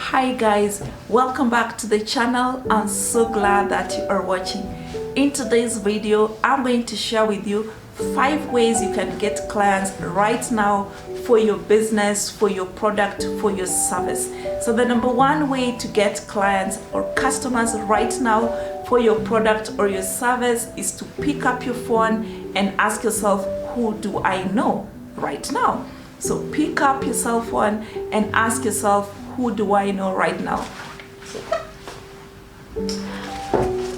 Hi guys, welcome back to the channel. I'm so glad that you are watching. In today's video, I'm going to share with you 5 ways you can get clients right now for your business, for your product, for your service. So the number one way to get clients or customers right now for your product or your service is to pick up your phone and ask yourself, who do I know right now? So pick up your cell phone and ask yourself, who do I know right now?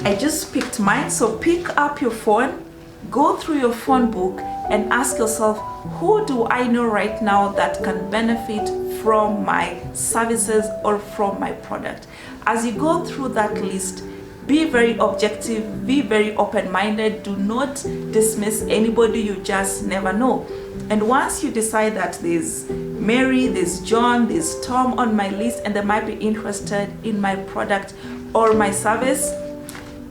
I just picked mine, so pick up your phone, go through your phone book and ask yourself, who do I know right now that can benefit from my services or from my product? As you go through that list, be very objective, be very open-minded, do not dismiss anybody, you just never know. And once you decide that there's Mary, there's John, there's Tom on my list and they might be interested in my product or my service,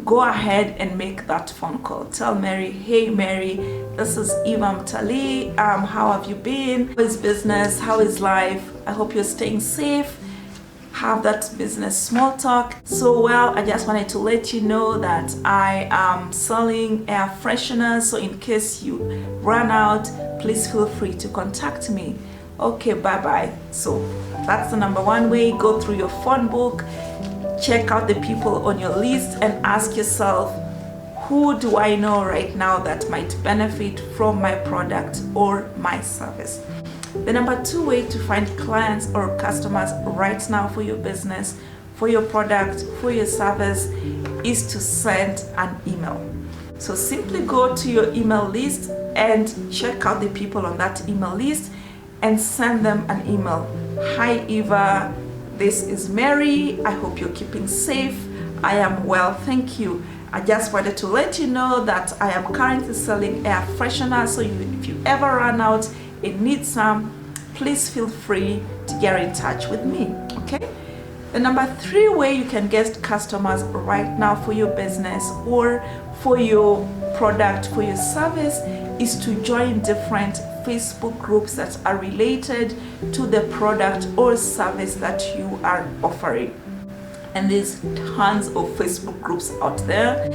go ahead and make that phone call. Tell Mary, hey Mary, this is Eva Mtali. How have you been? How is business? How is life? I hope you're staying safe. Have that business small talk. So well, I just wanted to let you know that I am selling air fresheners, so in case you run out, please feel free to contact me. Okay, bye bye. So that's the number one way. Go through your phone book, check out the people on your list and ask yourself, who do I know right now that might benefit from my product or my service? The number 2 way to find clients or customers right now for your business, for your product, for your service is to send an email. So simply go to your email list and check out the people on that email list and send them an email. Hi Eva, this is Mary. I hope you're keeping safe. I am well, thank you. I just wanted to let you know that I am currently selling air fresheners, so if you ever run out and need some, please feel free to get in touch with me. Okay, the number 3 way you can get customers right now for your business or for your product, for your service, is to join different Facebook groups that are related to the product or service that you are offering. And there's tons of Facebook groups out there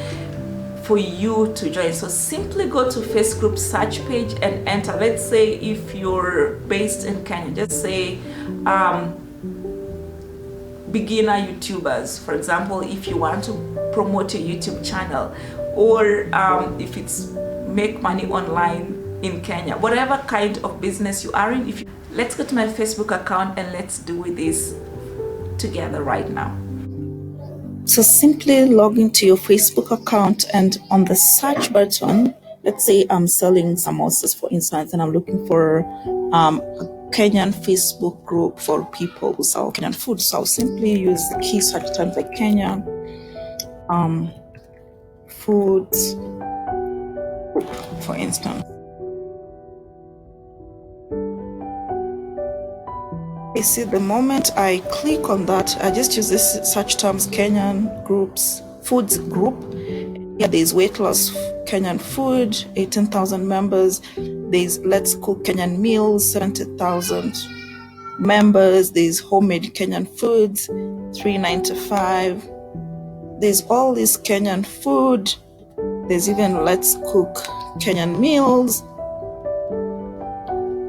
for you to join. So simply go to Facebook search page and enter. Let's say if you're based in Kenya, just say beginner YouTubers, for example, if you want to promote your YouTube channel, or if it's make money online in Kenya, whatever kind of business you are in. Let's go to my Facebook account and let's do this together right now. So simply log into your Facebook account and on the search button, let's say I'm selling samosas for instance, and I'm looking for a Kenyan Facebook group for people who sell Kenyan food. So I'll simply use the key search terms like Kenyan foods, for instance. You see, the moment I click on that, I just use this search terms, Kenyan groups, foods group. Here there's weight loss Kenyan food, 18,000 members. There's let's cook Kenyan meals, 70,000 members. There's homemade Kenyan foods, 395. There's all this Kenyan food. There's even let's cook Kenyan meals.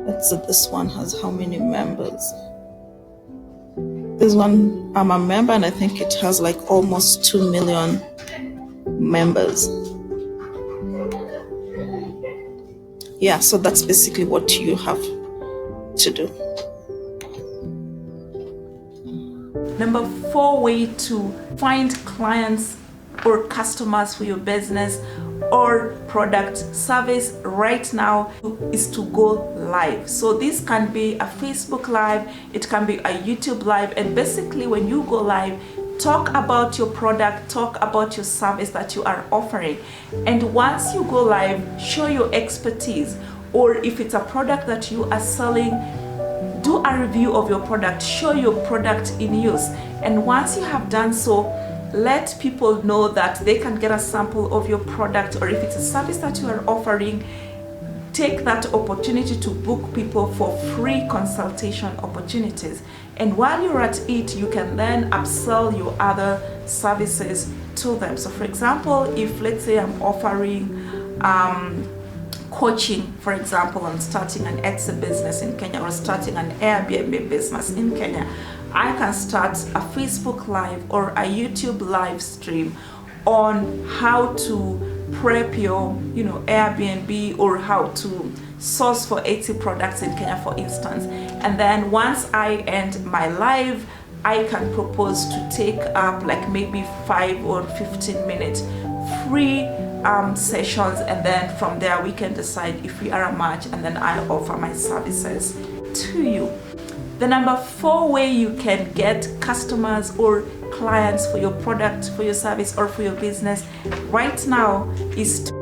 Let's see, this one has how many members? This one, I'm a member and I think it has like almost 2 million members. Yeah, so that's basically what you have to do. Number 4 way to find clients or customers for your business or product service right now is to go live. So this can be a Facebook live, it can be a YouTube live, and basically when you go live, talk about your product, talk about your service that you are offering. And once you go live, show your expertise, or if it's a product that you are selling, do a review of your product, show your product in use. And once you have done so, let people know that they can get a sample of your product, or if it's a service that you are offering, take that opportunity to book people for free consultation opportunities. And while you're at it, you can then upsell your other services to them. So for example, if let's say I'm offering coaching, for example, on starting an Etsy business in Kenya or starting an Airbnb business in Kenya, I can start a Facebook Live or a YouTube live stream on how to prep your Airbnb, or how to source for Etsy products in Kenya, for instance. And then once I end my live, I can propose to take up like maybe 5 or 15 minutes free sessions, and then from there we can decide if we are a match, and then I offer my services to you. The number 4 way you can get customers or clients for your product, for your service, or for your business right now is to